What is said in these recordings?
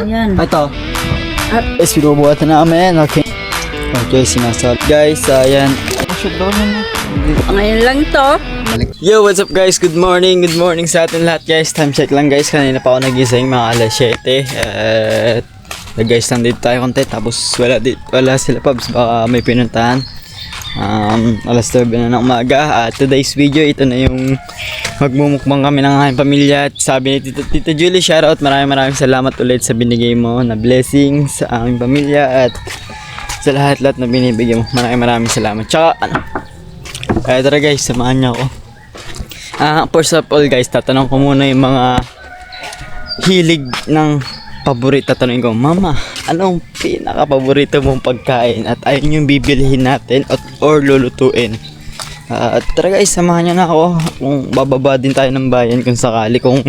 Ayan. Ito. Guys, binubuhat na namin. Okay. Okay, sinasal. Guys, ayan. Ngayon lang to. Yo, what's up guys? Good morning. Good morning sa atin lahat guys. Time check lang guys. Kanina pa ako nagising mga alas 7. Guys, nandito tayo konti. Tapos wala sila Pabs. Baka may pinuntahan. Alas 9 na ng umaga. Today's video, ito na yung magmumukbang kami ng aking pamilya. At sabi ni Tita Julie, shoutout. Maraming salamat ulit sa binigay mo na blessings sa aming pamilya. At sa lahat-lahat na binibigay mo. Maraming salamat. Tsaka kaya tara guys, samahan niyo ako. First of all guys, tatanong ko muna yung mga hilig ng paborito. Tatanungin ko, Mama, anong pinaka-paborito mong pagkain? At ayun yung bibilihin natin or lulutuin. At tara guys, samahan niyo na ako. Kung bababa din tayo ng bayan kung sakali kung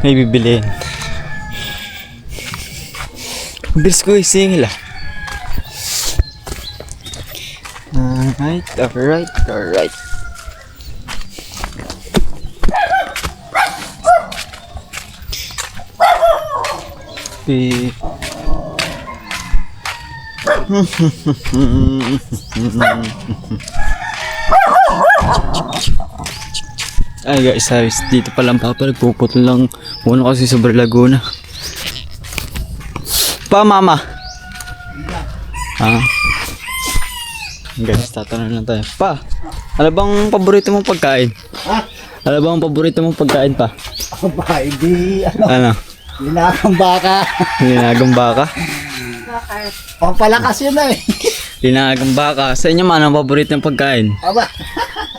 may bibilihin. Bilis ko isingil ah. Alright. Ay guys, dito pa lang papa, nagpuputol lang muna kasi sobrang Laguna. Pa mama. Guys, tatanong lang tayo. Pa, ano bang paborito mong pagkain? Ano bang paborito mong pagkain pa? Hindi, Ano? linagang baka. Linagang baka? Pampalakas yun eh. Linagang baka. Sa inyo man, ang paborito ng pagkain? Aba,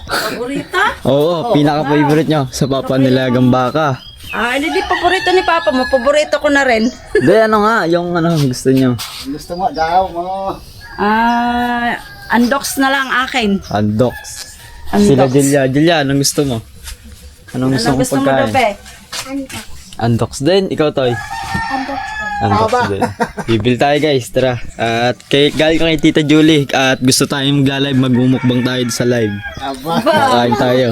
Paborita? Oo, pinaka-favorite nyo sa papa nilagang baka. Hindi paborito ni Papa mo. Paborito ko na rin. Hindi, ano nga, yung ano gusto nyo? gusto mo daw mo. Andox na lang akin. Andox. Andox. Sila Julia, anong gusto mo? Anong gusto Anong mong gusto mo pagkain? daw, Pe? Andox din, ikaw Toy? Andox din. Bibil tayo guys, tara. At galing ko kay Tita Julie at gusto tayong magla-live, magmumukbang tayo sa live. Aba, Kakain tayo.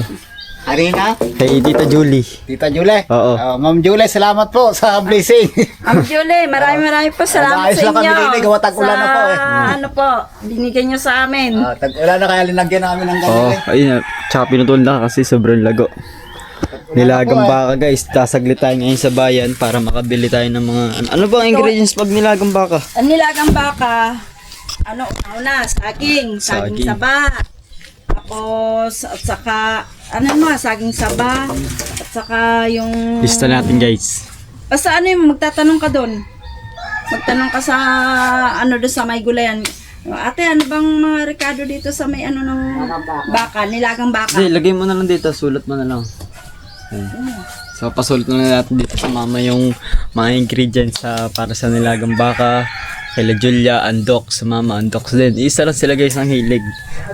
Arina, Kay Tita Julie. Tita Julie. Oo. Ma'am Julie, salamat po sa blessing. Ma'am Julie, maraming po salamat Ayos sa lang kami inyo. dinig, gawa tag-ulan na po eh. Ano po, binigay nyo sa amin. Tag-ulan na kaya linagyan namin ng Oo, ganyan. ayun na. Tsaka pinutol na kasi sobrang lago. Nilagang baka guys, sasaglit tayo ngayon sa bayan para makabili tayo ng mga ano bang ingredients pag nilagang baka? Ang nilagang baka, saging Saging. saba. Tapos, at saka, saging saba. At saka yung... Lista natin guys. Basta magtatanong ka doon. Magtanong ka sa, doon sa may gulayan. Ate, ano bang mga rekado dito sa may ng baka, nilagang baka? Hindi, lagay mo na lang dito, sulat mo na lang. Ayan. So, pasulat na lang natin dito sa mama yung mga ingredients para sa nilagang baka. Kay Julia, andox, sa mama, andox din. Isa lang sila guys ng hilig.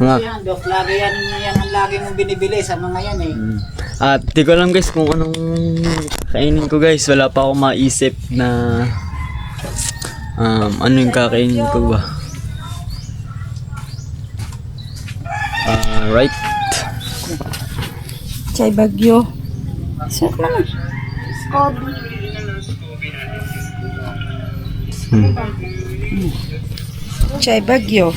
Yan, Dok, lagi yan ang lagi mong binibili sa mga yan eh. At di ko alam guys kung anong kainin ko guys. Wala pa akong maisip na ano yung kakainin ko ba. Right. Chay Bagyo. Sarap naman. Chay Bagyo.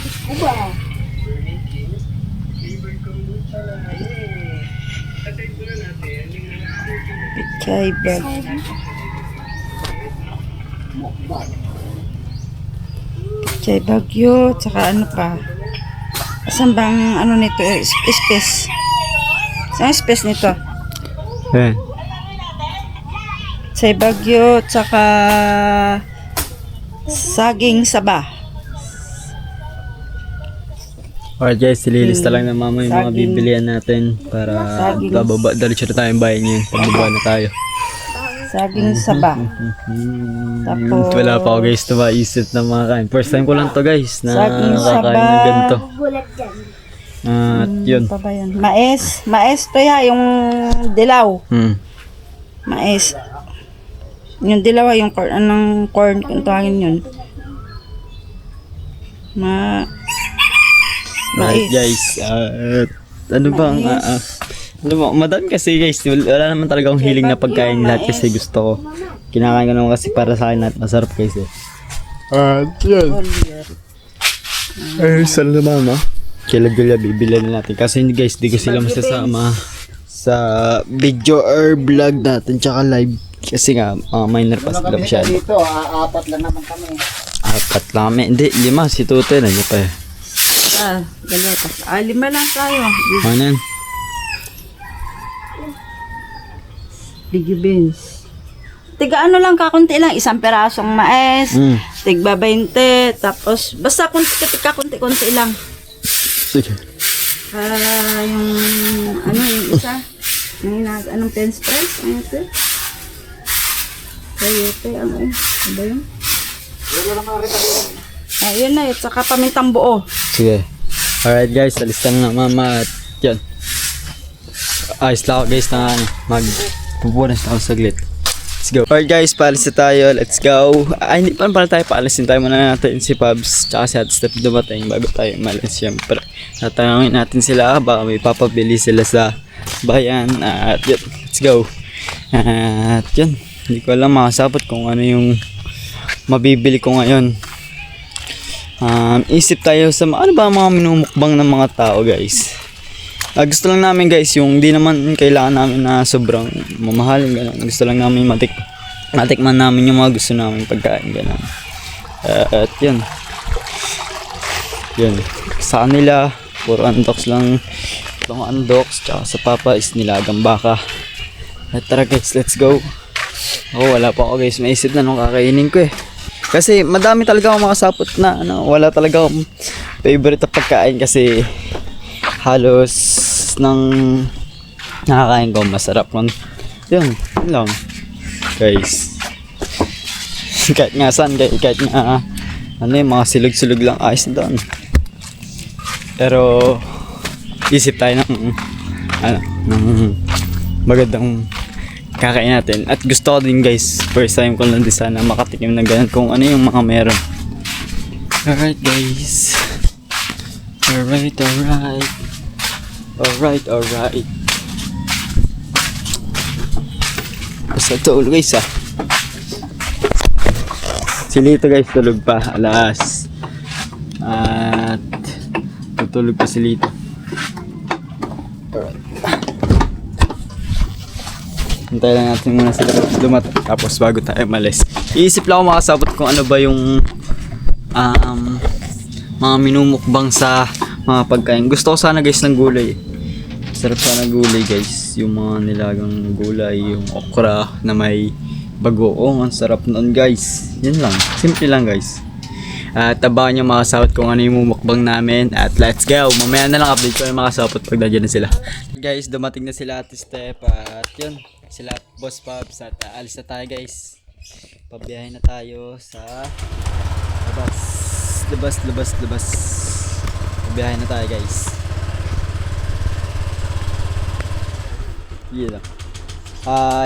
Chay Bagyo. Chay Bagyo. Tsaka ano pa? Saan bang nito? Space. Saan ang space nito? Ayan. Chay Bagyo. Tsaka saging saba. Alright guys, ililista lang ng mama yung mga Saging. bibilihan natin para Saging. bababa. Diretso na tayong bayan ngayon. Pagbaba na tayo. Saging saba. Tapos Wala pa ako guys na maisip na mga kain. First time ko lang to guys na Saging kakain saba. ng ganito. At yun. pa ba yan? Mais to yung dilaw. Mais. Yung dilaw yung corn, anong corn kung tawagin yun. Right Mais. guys, ano bang ano ba, madami kasi guys, wala naman talaga akong hiling na pagkain lahat kasi gusto ko. Kinakain ko naman kasi para sa akin at masarap guys eh. At yun. Ay, saan na mama? Kila Julia, bibili na natin. Kasi hindi guys, di ko sila masasama sa video or vlog natin tsaka live. Kasi nga, minor pa sila masyado. Dito, apat lang naman kami. Apat lang kami. Hindi, 5. Si Tute na niya pa eh. Galetas. 5 lang tayo. Ano yan? Biggie beans. Tiga ano lang kakunti lang, 1 perasong mais, tigba 20, tapos basta kakunti-kunti lang. Sige. Yung ano yung isa, anong french fries? Ano ito? Sayote, ano ba yun? Ayun na, at saka pamintang buo. Sige. Alright guys, alista na mama at yan. Ayos lang ako guys na ano, magpupunas na ako saglit. Let's go. Alright guys, paalis na tayo. Let's go. Ay, hindi pa pala tayo. Paalisin tayo muna natin si Pabs tsaka si Hot Step dumating bago tayo umalis. Siyempre, tatanungin natin sila. Baka may papabili sila sa bayan. At yun, let's go. At yun, hindi ko alam makasapot kung ano yung mabibili ko ngayon. Isip tayo sa ano ba mga minumukbang ng mga tao guys. Gusto lang namin guys yung di naman kailangan namin na sobrang mamahalin ganun. Gusto lang namin matikman namin yung mga gusto namin pagkain ganun. At yun. Yun. Sa kanila puro andoks lang. Itong andoks tsaka sa papa is nilagang baka. At tara guys, let's go. Wala pa ako guys, maisip na nung kakainin ko eh. Kasi madami talaga akong makasapot na ano, wala talaga akong favorite na pagkain kasi halos ng nakakain ko masarap nun. Yun lang guys. Kahit nga saan, kahit nga ano yung mga silog-silog lang ayos na doon. Pero isip tayo ng ano, ng magandang kakain natin. At gusto ko din guys, first time ko lang din sana makatikim ng ganun kung ano yung mga meron. Alright guys. Alright. Basta tulog guys Si Lito guys tulog pa alas. At tutulog pa si Lito. Alright. Hintayin lang natin muna sila dumating tapos bago tayo malis. Iisip lang ako makasabot kung ano ba yung mga minumukbang sa mga pagkain. Gusto ko sana guys ng gulay. Sarap sana gulay guys. Yung mga nilagang gulay, yung okra na may bagoong. Ang sarap noon guys. Yun lang. Simple lang guys. At tabakan nyo makasabot kung ano yung mumukbang namin. At let's go. Mamaya na lang update ko yung makasabot pag nandiyan na sila. Guys, dumating na sila Ate Step. At yun. Sila Boss Pabs. At alis na tayo guys. Pabiyahin na tayo sa labas. Biyahe na tayo guys. Yun lang.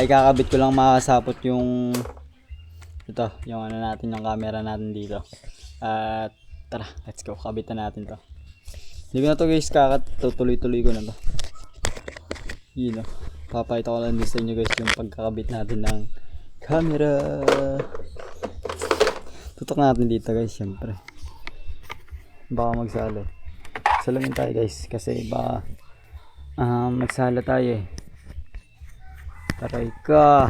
Ikakabit ko lang makasapot yung ito, yung ano natin, yung camera natin dito. At tara, let's go. Kabit na natin to. Hindi ko na to guys, tutuloy-tuloy ko na to. Yun lang. Papakita ko lang din sa inyo guys yung pagkakabit natin ng camera. Tutok natin dito guys, syempre. Baka magsala. Salamin tayo guys kasi baka magsala tayo eh. Aray ka.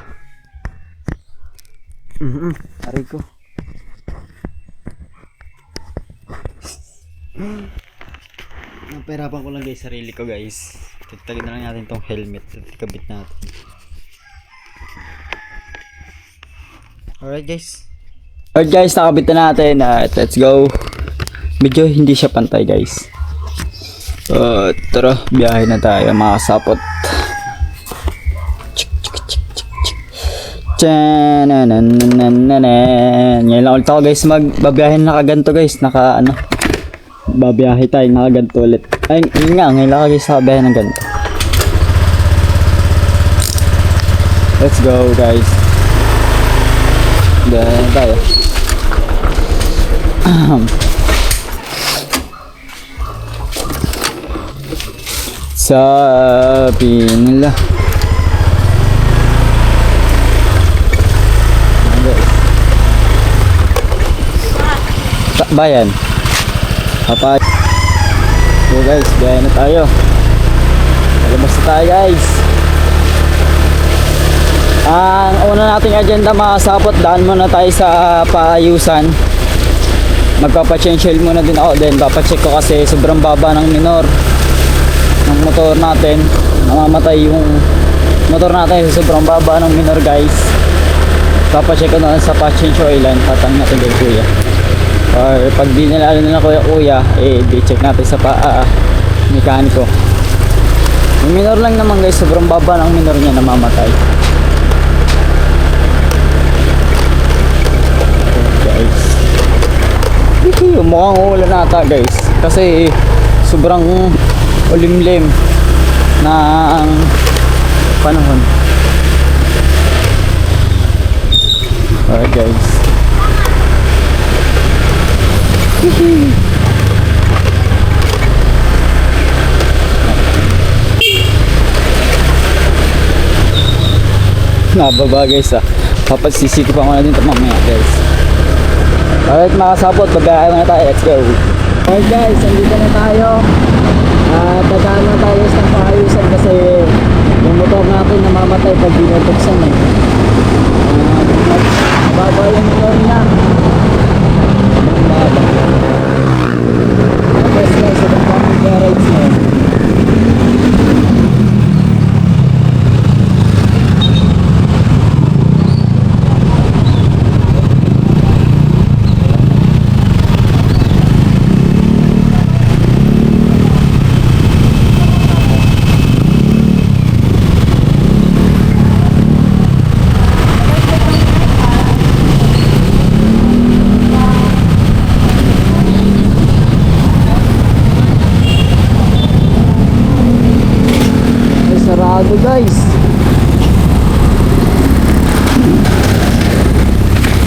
Aray ko. Napahirapan ko lang guys sarili ko guys. Tagtagin na lang natin tong helmet at kabit natin. Alright guys. Alright guys, nakabit na natin at let's go. Medyo hindi siya pantay guys. Tara, biyahe na tayo mga sapot. Ngayon lang ulit ako guys magbabiyahe na nakaganto guys. Babiyahe tayo nakaganto ulit. Ay, yun nga, ngayon lang guys nakabiyahe ng ganto. Let's go guys. Biyahe na tayo. Sabi nila Akbayan. Kapag so guys, biyahe na tayo. Palabas na tayo guys. Ang una nating agenda mga sapot, daan muna tayo sa paayusan. Magpapa-change oil muna din ako din. Papacheck ko kasi sobrang baba ng minor ng motor natin. Namamatay yung motor natin sa sobrang baba ng minor guys. Papacheck ko na sa pa-change oilan. Tatang natin kay kuya. Or pag di nila alam nila kuya, di check natin sa mekaniko. Yung minor lang naman guys, sobrang baba ng minor niya, namamatay. Guys, mukhang uulan nata guys, kasi sobrang ulimlim na ang panahon. Alright guys. Nababa guys papagsisiko pa muna din ito mamaya guys. Alright mga kasabot, babayaan na tayo, let's go. Alright guys, andito na tayo. Tagaan na tayo sa paayusan kasi yung motor natin namamatay pag binubuksan baba yung motor niya. Tapos guys, sa pang garage na yun. Sarado guys,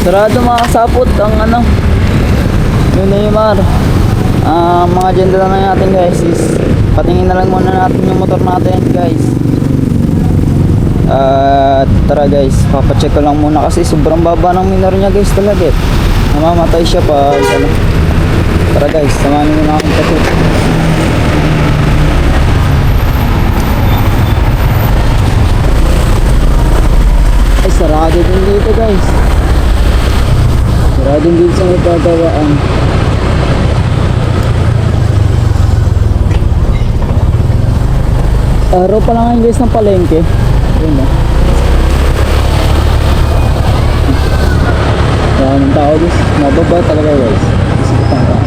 sarado mga kasapot ang yung Neymar. Mga agenda lang natin guys is patingin na lang muna natin yung motor natin guys. Tara guys, papacheck ko lang muna kasi sobrang baba ng minor niya guys talaga namamatay siya pa Tara guys, samahan nyo na akong pacheck. Ay, sarado din dito guys. Sarado din dito sa may pagawaan. Araw pa lang ngayon guys ng palengke. Yun na. Maraming tao guys. Mababa talaga guys. Kasi kitang tao.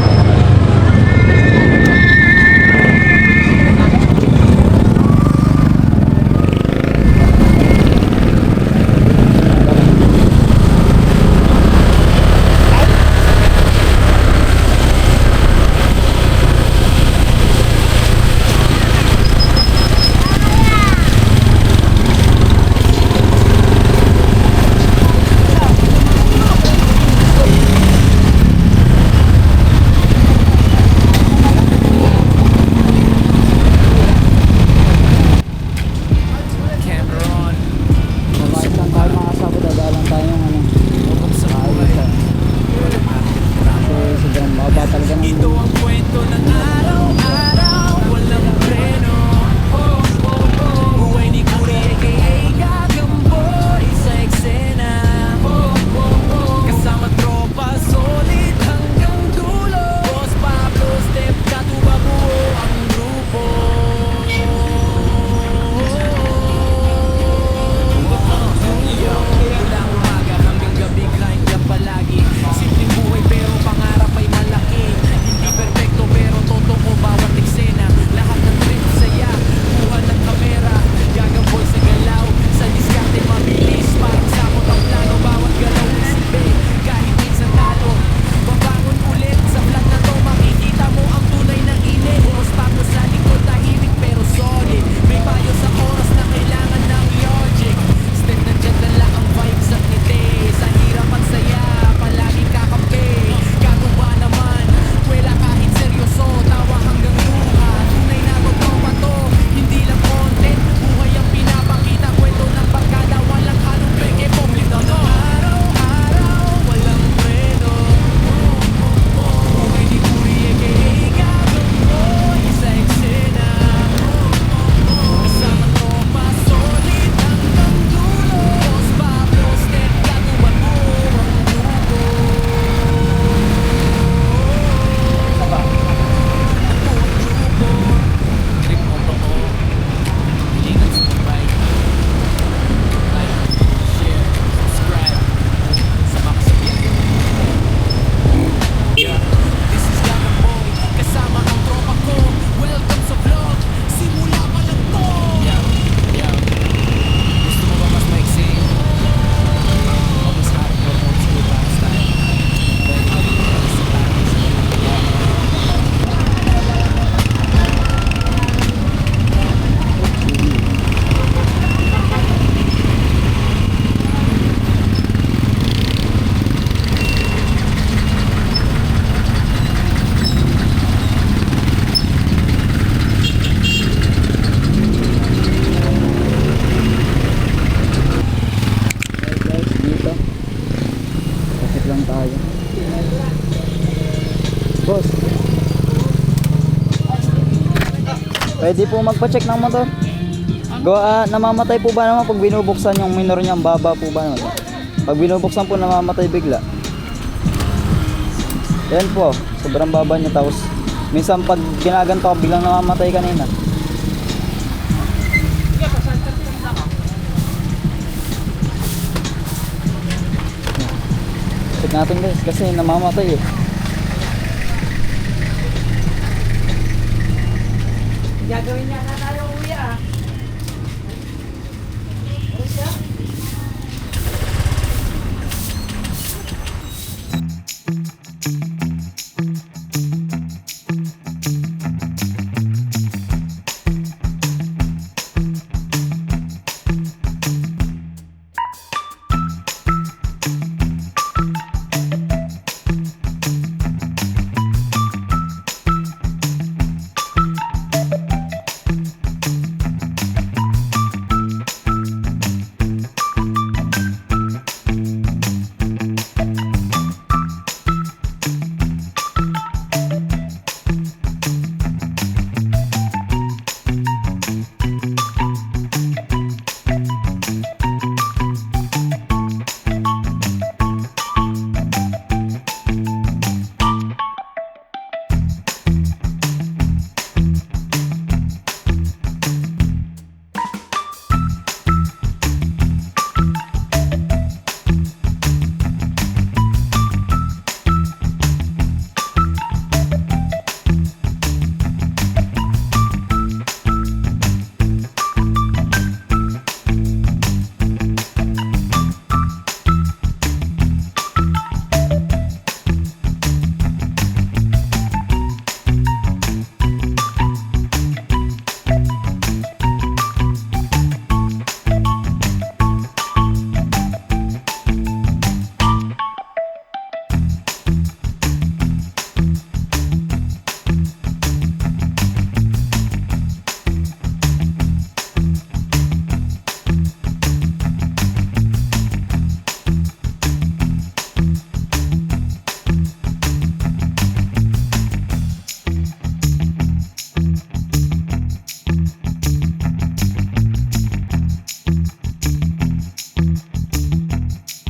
lang tayo. Boss. Pwede po magpa-check ng motor. Namamatay po ba naman pag binubuksan yung minor niya? Ang baba po ba naman? Pag binubuksan po, namamatay bigla. Yan po, sobrang baba niya. Tapos minsan pag ginaganto ko, biglang namamatay kanina. Check natin guys, kasi namamatay eh. Gagawin niya na tayo uwi ah.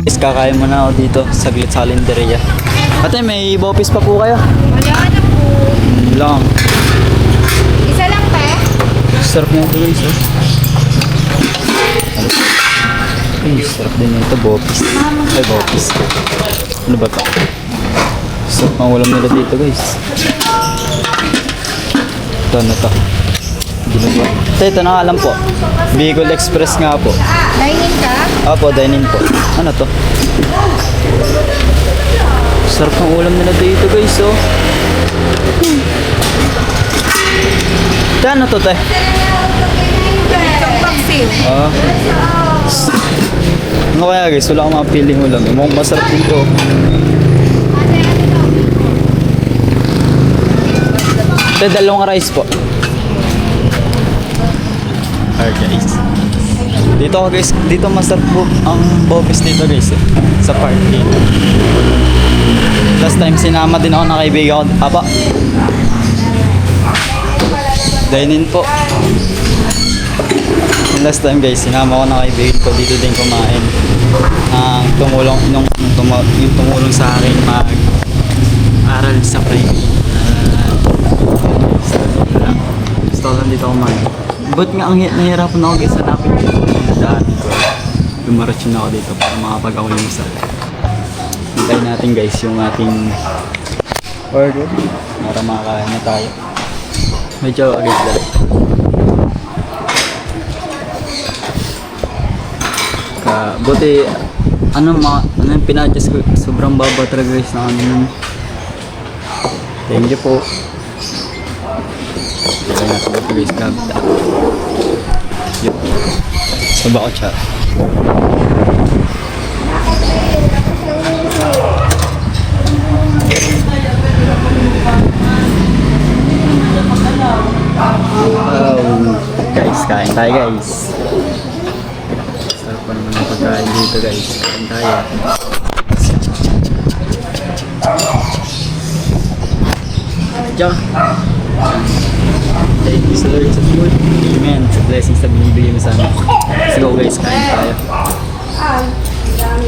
Guys, kakain muna ako dito, saglit sa kalenderya. Ate, may bopis pa po kayo? Wala na po. Lang. Isa lang, te? Sarap na ito guys, oh. Ay, sarap din ito, bopis. Ay, bopis. Ano ba ito? Sarap ng ulam nila dito guys. Ito na ito. Ito na alam po. Bicol Express nga po. Dining ka? Opo, dining po. Ano to? Sarap ng ulam nila dito guys, oh. Ito ano to, te? Isang vaccine. Ah. Ano kaya guys? Wala akong mapiling ulam. Mukhang masarap dito. Ito, dalawang rice po. Alright guys. Dito ako guys, dito masarap po ang bopis dito guys eh. Sa park dito. Last time sinama din ako ng kaibigan ko. Apa? Dine-in po. Last time guys, sinama ko ng kaibigan ko dito din kumain. Yung tumulong sa akin mag-aral sa private. Gusto ko lang dito kumain. But nga ang nahihirapan ako guys, hanapin ko yung daan ko. Dumarasyon ako dito para makapag-ako yung isa. Hintayin natin guys yung ating order para makakain na tayo. Medyo agad lang. Buti ano yung pinadjust ko, sobrang baba talaga guys na ano nun. Thank you po. Kaya natin ito guys, kabita. Yun. Saba ko siya. Guys, kain tayo guys. Sarap pa naman ang pagkain dito guys. Kain tayo. sadya. Thank you sa Lord sa food. Amen. Sa blessings na binibigay mo sa amin. Let's go guys, kain tayo.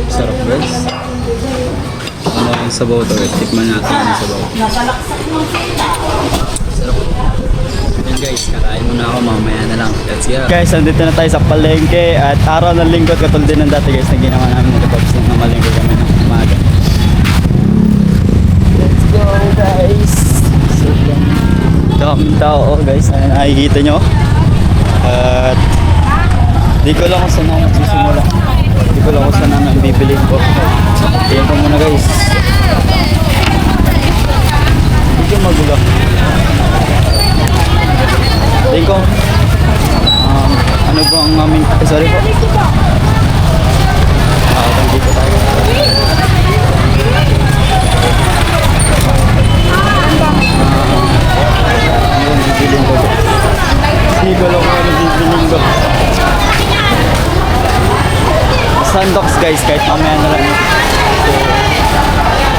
Sarap guys. Ano yung sabaw to guys? Tikman natin yung sabaw. Sarap. Ayan guys, kakain muna ako mamaya na lang. Let's go. Guys, andito na tayo sa palengke at araw ng linggo katulad din ng dati guys na ginawa namin ng Pops na malinggo kami ng umaga. Let's go guys. Daming tao guys na nakikita nyo. At di ko lang kung saan ako magsisimula. Di ko lang kung saan ang bibilin ko. Tingnan ko muna guys. Hindi ko magulo. Tingnan ko. Ano ba ang aming... sorry po. Dito tayo. Ayun, bibilin ko. Hindi ko lang kung ano bibilin ko. Sandoks guys, kahit mamaya na lang. So,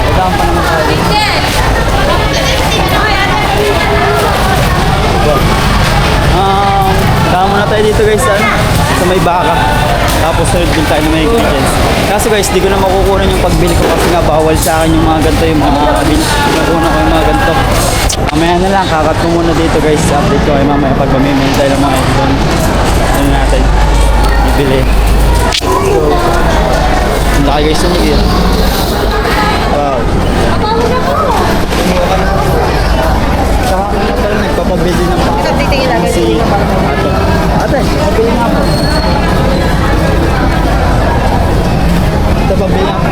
kailangan pa naman tayo. Tama na tayo dito guys sa may baka. Tapos sunod din tayo ng mga ingredients. Kaso guys, di ko na makukunan yung pagbili ko kasi nga bawal sa akin yung mga ganito, yung mga pinakuna ko yung mga ganito. Mamaya na lang, kakat ko muna dito guys. Update ko kayo mamaya pag mamimili tayo ng mga ibon. Ano natin, ibili. So, ang laki guys yung gear. Wow. Saka ako na pala nagpapabili ng baka. Si ate, pabili nga po. Ito pabili nga po.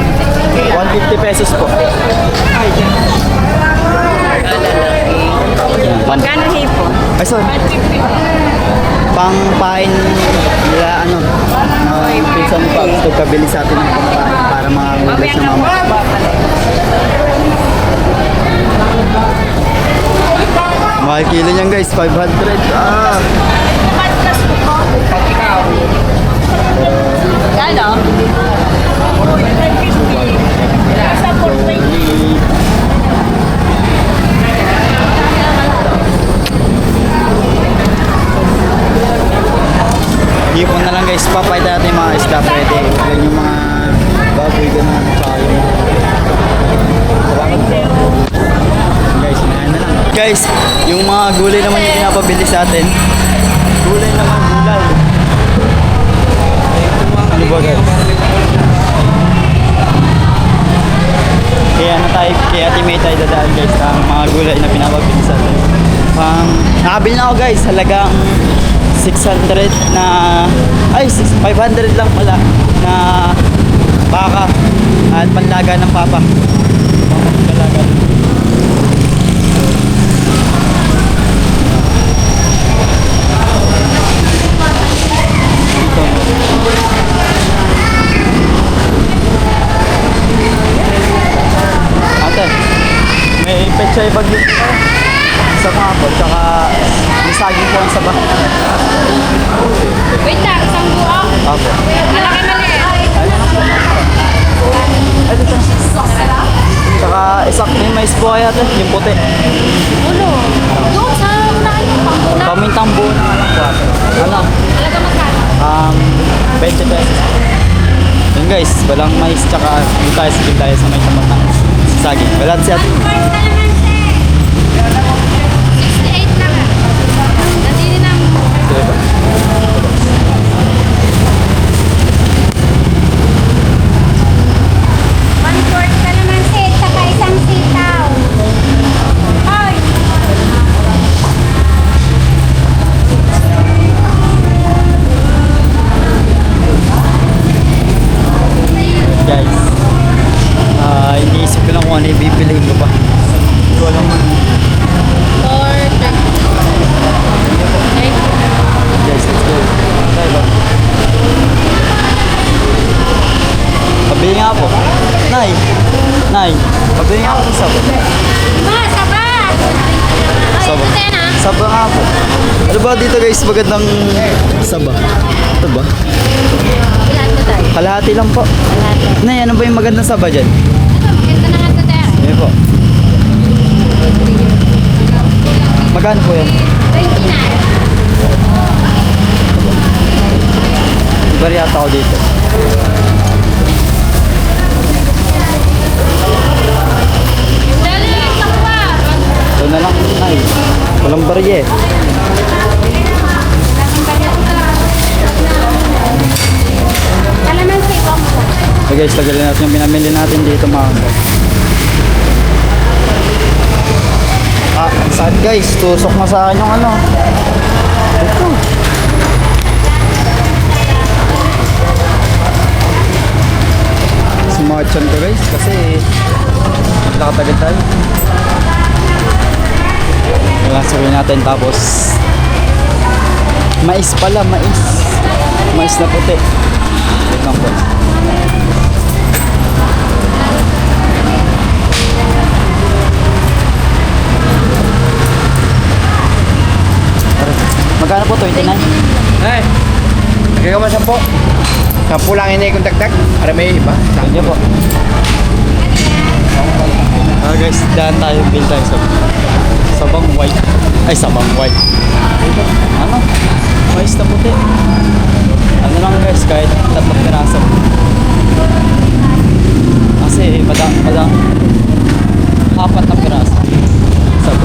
150 pesos po. Magkano hipo? Ay, sorry. Pangpain nila, ano, pinsan mo pa gusto kabili sa atin ng pangpain para mga ulas na mama. Mahal kilo niyan guys, 500. Gano? Hipon na lang guys, papay natin yung mga isda pwede. Yan yung mga baboy ganun sa yung guys, inahan na lang. Guys, yung mga gulay naman yung pinapabili sa atin. Gulay naman, gulay. Ano ba guys? Kaya na tayo, kaya Ate May tayo dadaan guys ang mga gulay na pinapabili sa atin. Nakabili na ako guys, halagang 600 na, ay 500 lang pala na baka at panlaga ng papa. Panlaga. Ate, may pechay bag dito kayo? Sa mga po, tsaka may saging po ang saba. Wait lang, isang buo. Apo. Malaki maliit. Ay, dito. Tsaka isak may mais po kaya ate, yung puti. Ulo. Doon sa unahan yung panguna. Pamintang buo na lang po ate. Ano? Talaga magkano? 20 pesos. Yun guys, walang mais tsaka yung tayo sige tayo sa may tamatang saging. Wala si ate. 68 lang ah. Nandini na. Diba? One-fourth ka naman set, saka isang sitaw. Hoy! Guys, iniisip ko lang kung ano ibibiliin ko pa. Hindi ko alam. Guys, let's go. Tayo ba? Pabili nga po. Nay! Nay! Pabili nga po ng sabo. Ma, sabat! Sabo. Sabo nga po. Ano ba dito guys? Magandang saba. Ito ba? Ilan ko tayo? Kalahati lang po. Nay, ano ba yung magandang saba dyan? Ito, maganda na nga ito tayo. Sige po. Magkano po yan? 29. Iba yata ako dito. Ito na lang, ay. Walang barye. Kalamansi po. So guys, tagalin natin yung pinamili natin dito mga guys. Saan guys? Tusok na sa akin yung ano. Ito. Sumarchan ko guys kasi nakatagal tayo. Sabihin natin tapos mais pala, mais. Mais na puti. Wait lang po. Magkano po? 29? Ay, nagkakaw mo 10. 10 lang ini kung dagdag. Para may iba. Thank you po. Guys, daan tayo. Bill tayo sa bang white. Ay, sa bang white. Ano? Mais na puti. Ano lang guys, kahit 3 piraso. Kasi madang 4 na piraso. Sabi.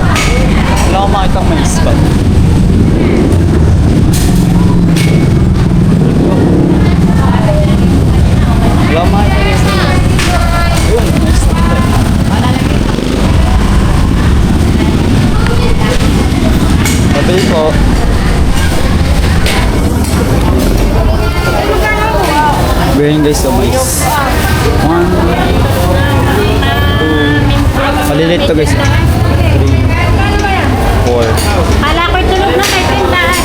Wala akong makitang mais ba? Wala akong makitang mais ba? Yun, mais na puti. Pabili po. Bigyan guys ang mais. 1, 2, malilit to guys. 3, 4. Kala ko'y tulog na kay tindahan.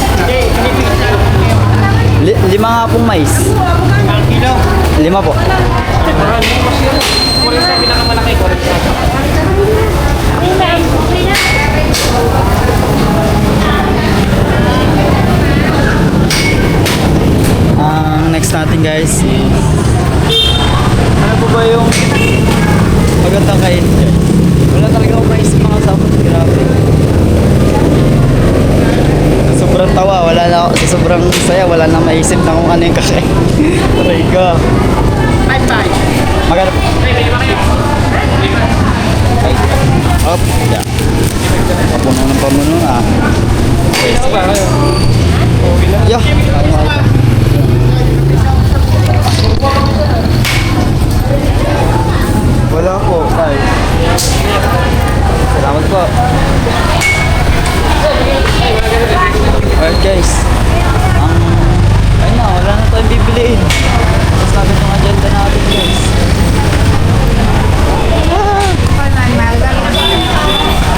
Lima nga pong mais. 5 po. Ang next natin guys is ano po ba yung magandang kain dyan? Wala talaga akong maisip mga sabot. Grabe. Sa sobrang tawa, wala na ako. Sa sobrang saya, wala na maisip na kung ano yung kakain. Aray ka. Maganda po. Up. Yeah. Papuno ng pamuno ah. Okay. Yeah. Wala po. Bye. Salamat po. Alright guys. Ayun na, wala na tayong bibiliin. Tapos natin yung agenda natin guys.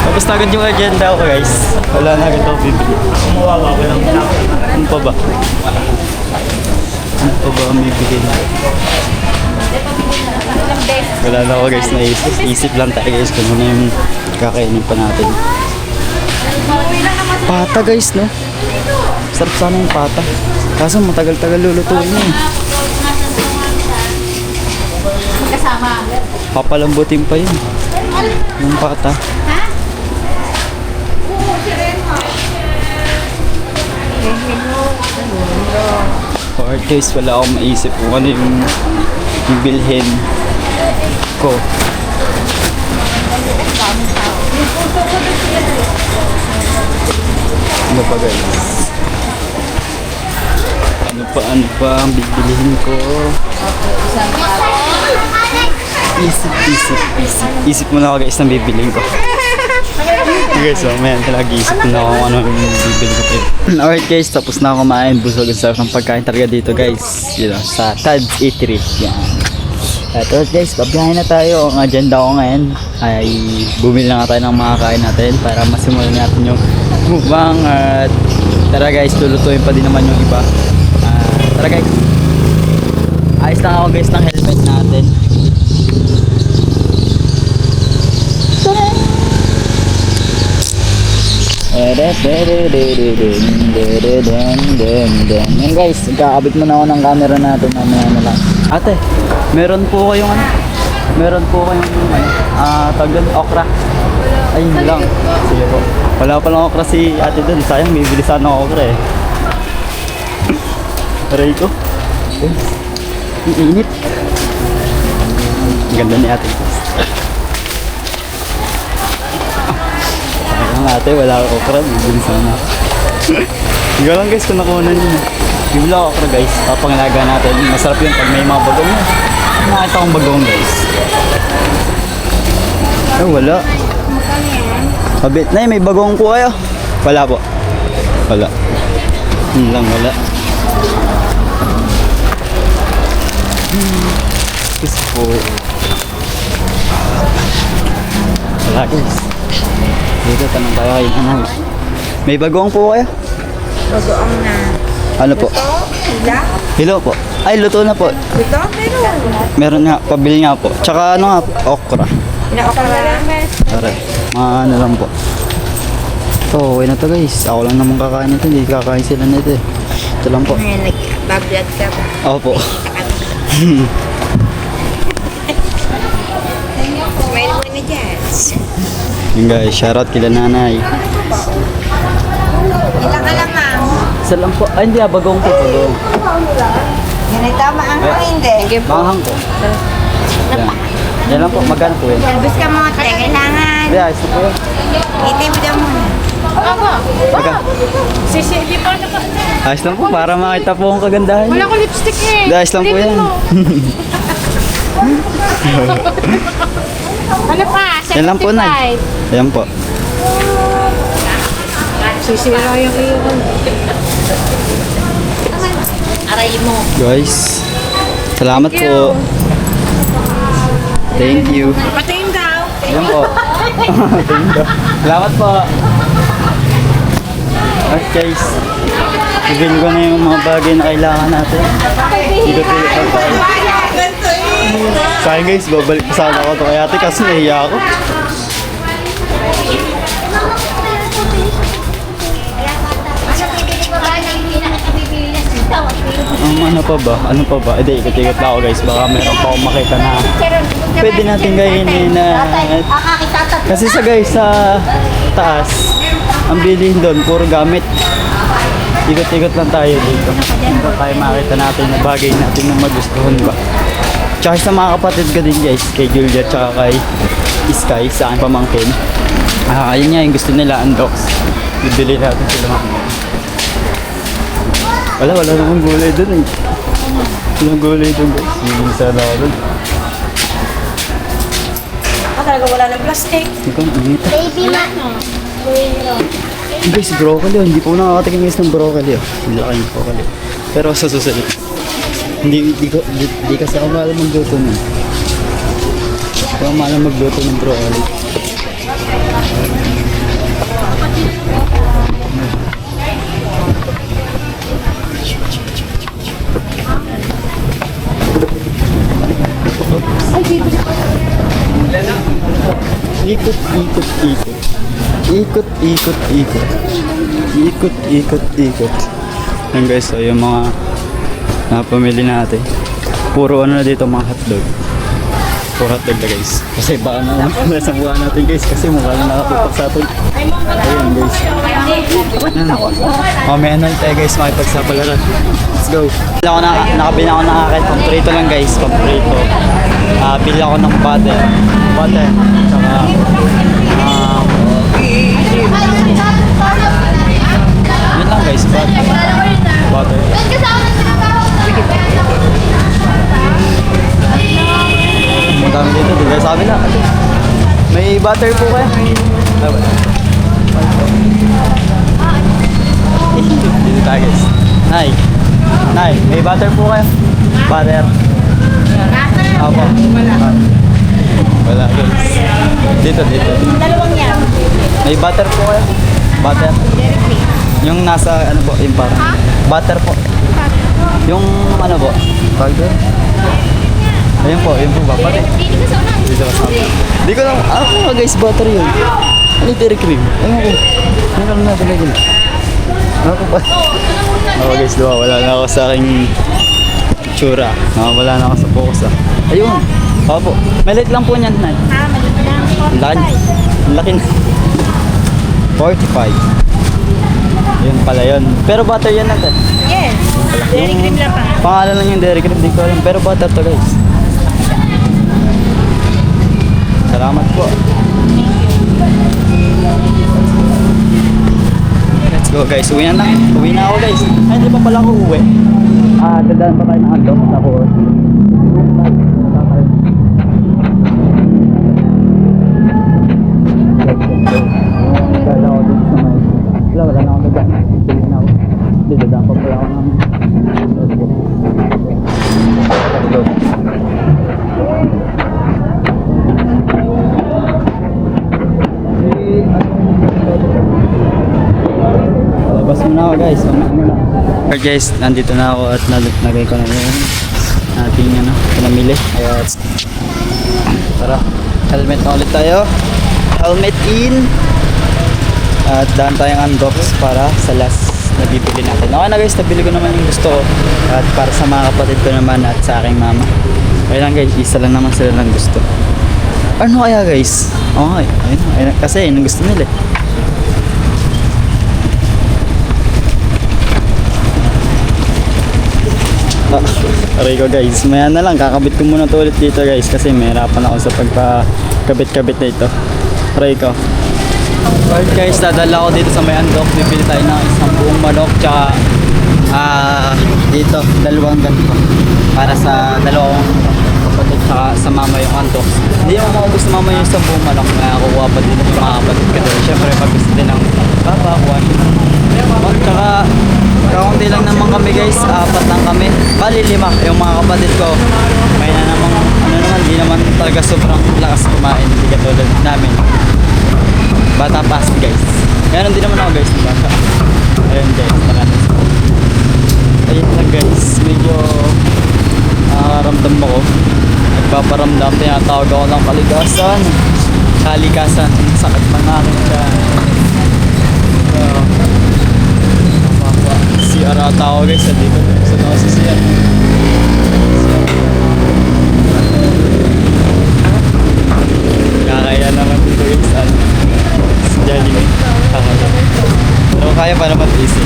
Tapos na agad yung agenda ko guys. Wala na agad ako bibili. Ano pa ba? Ano pa ba ang bibili? Wala na ako guys naisip. Isip lang tayo guys kung ano yung kakainin pa natin. Pata guys no? Sarap sana yung pata. Kaso matagal-tagal lulutuin na eh. Papalambutin pa yun. Yung pata. Alright guys, wala akong maisip kung ano yung bibilhin ko. Ano pa guys? Ano pa ang bibilihin ko? Isip muna ako guys ng bibilihin ko. Guys, so man, nag-iisip na ako kung ano yung bibili ko. Alright guys, tapos na ako kumain. Busog ang sarap ng pagkain talaga dito guys. Yun know, sa Tad's Eatery. Yan. At alright guys, pabiyahin na tayo. Ang agenda ko ngayon ay bumili na nga tayo ng mga kain natin para masimulan natin yung mukbang. At tara guys, lulutuin pa din naman yung iba. Tara guys. Ayos lang ako guys ng helmet natin. Yan guys, kakabit muna ako ng camera natin mamaya na lang. Ate, meron po kayong ano? Meron po kayong tawag doon, okra. Ay Ayun lang. Sige po. Wala pa lang okra si ate dun. Sayang, may bilisan ng okra eh. Aray ko. Ang init. Ang ganda ni ate. Sayang ate, wala akong okra. May bilisan na. Hindi lang guys kung nakuha yun. Bibili ako okra guys. Papangalaga natin. Masarap yun pag may mga bagong. Nakita kong bagong guys. Ay, wala. Kabit na may bagong po kayo. Wala po. Wala. Yun lang, wala. Gusto po. Wala guys. Dito, tanong tayo kayo. May bagong po kayo? Bagoong na. Ano po? Hila? Hello po. Ay, luto na po. Ito? Meron. Meron nga, pabili nga po. Tsaka ano nga po, okra. Inaokra. Tara, mga ano lang po. Ito, okay na to guys. Ako lang naman kakain nito. Hindi kakain sila nito eh. Ito lang po. Ngayon, nag-bablad ka ba? Opo. Smile mo na dyan. Yun guys, shoutout kila nanay. Ilang alamang? Isa lang po. Ay, hindi bagong po. Bagong. Ganito, maangkang hindi. Manghang po. Yan. Yan lang po. Magkano po yan? Talbos ka mo, te. Kailangan. Hindi, ayos na po yan. Itibida mo. Magkano? Ayos lang po. Para makita po ang kagandahan. Wala ko lipstick eh. Hindi, ayos lang po yan. Ano pa? 75. Yan lang po na. Yan po. Sisira yung iyo. Aray mo. Guys, salamat po. Thank you. Patingin daw. Yan po. Thank you. Salamat po. At guys, bibili ko na yung mga bagay na kailangan natin. Ikot-ikot lang tayo. Sayang guys, babalik pa sana ako to kay ate kasi nahiya ako. Ano pa ba? Ano pa ba? Hindi, ikot-ikot lang ako guys. Baka meron pa akong makita na pwede natin kainin na... Kasi sa guys, sa taas, ang bilhin doon, puro gamit. Ikot-ikot lang tayo dito. Para tayo makita natin na bagay natin na magustuhan ba. Tsaka sa mga kapatid ko din guys, kay Julia tsaka kay Sky, sa aking pamangkin. Ayun nga yung gusto nila, undox. Bibili natin sila mamaya. Wala namang gulay dun eh. Walang gulay dun guys. Hindi sana ako dun. Talaga wala ng plastic. Ikaw, init. Baby ma. Guys, broccoli oh. Hindi po nakakatikin guys ng broccoli oh. Hindi ako yung broccoli. Pero sa susunod. Hindi kasi ako maalam magluto nun. Hindi ako maalam magluto ng broccoli. Ikot. Yan guys, so yung mga napamili natin. Puro ano na dito, mga hotdog. Puro hotdog na guys. Kasi baka na nasa mukha natin guys. Kasi mukha na nakatupak sa atin. Ayun guys. Mamaya na tayo guys, makipagsapalaran. Let's go. Nakabili ako ng akin. Pamprito lang guys, pamprito. Bili ako ng butter. Saka yun lang guys, butter. Madami dito, di ba sabi na? May butter po kayo? Dito tayo guys. Nay, may butter po kayo? Butter. Apo. Wala guys. Dito. Dalawang yan. May butter po kayo? Butter. Yung nasa ano po, yung parang butter po. Yung ano po? Butter. Ayun po ba? Pati. Dito ka sama. Di ko lang, ano guys, butter yun. Ano yung dairy cream? Ayun ko. Ano natin lagi. Ano ko pa? Ako guys, wala na ako sa aking tsura. Wala na ako sa focus ah. Ayun. Opo. Malit lang po niyan, Nay. Maliit lang po. Laki na. 45. Yun pala yun. Pero butter yan natin. Yes. Dairy cream lang pa. Pangalan lang yung dairy cream, di ko alam. Pero butter to guys. Salamat po. Let's go guys. Uwi na. Uwi na ako guys. Ay, hindi pa pala ako uwi. Dadaan pa tayo ng Ando. Tapos dala ako dito sa may wala na ako dadaan. Pili na ako. Hindi, dadaan pa pala ako ng labas muna ako guys. Okay guys, nandito na ako at nagay ko na yung ating pinamili. Kaya tara, helmet na ulit tayo. Helmet in. At daan tayong unbox para sa last na bibili natin. Okay na guys, nabili ko naman yung gusto ko. At para sa mga kapatid ko naman at sa aking mama. Okay lang guys, isa lang naman sila ng gusto. Ano kaya guys? Okay, ayun, kasi yun ang gusto nila eh. Aray ko guys, maya na lang, kakabit ko muna to ulit dito guys kasi mahirapan ako sa pagkakabit-kabit na ito. Aray ko. Alright guys, dadala ko dito sa may Andok. Bibili tayo ng isang buong manok tsaka dito, dalawang ganito para sa dalawang kapatid tsaka sa mama yung Andok. Hindi naman maubos na mama yung isang buong manok, kukuha pa din yung mga kapatid ko doon. Siyempre pag-visit din ng papa, kuha. Tsaka kaunti lang naman kami guys, 4 lang kami. Bali 5 yung mga kapatid ko. May na namang hindi naman talaga sobrang lakas kumain, hindi katulad namin. Bata pa guys. Ganun din naman ako guys, ng bata. Ayun guys, maraming. Ayun lang guys, medyo nakakaramdam ako. Nagpaparamdam, tinatawag ako ng kalikasan. Kalikasan, sakit pa nga akin dyan. CR ata ako guys, dito sa ako sa CR. Kakaya naman dito guys, sa Jollibee. Pero kaya pa naman easy.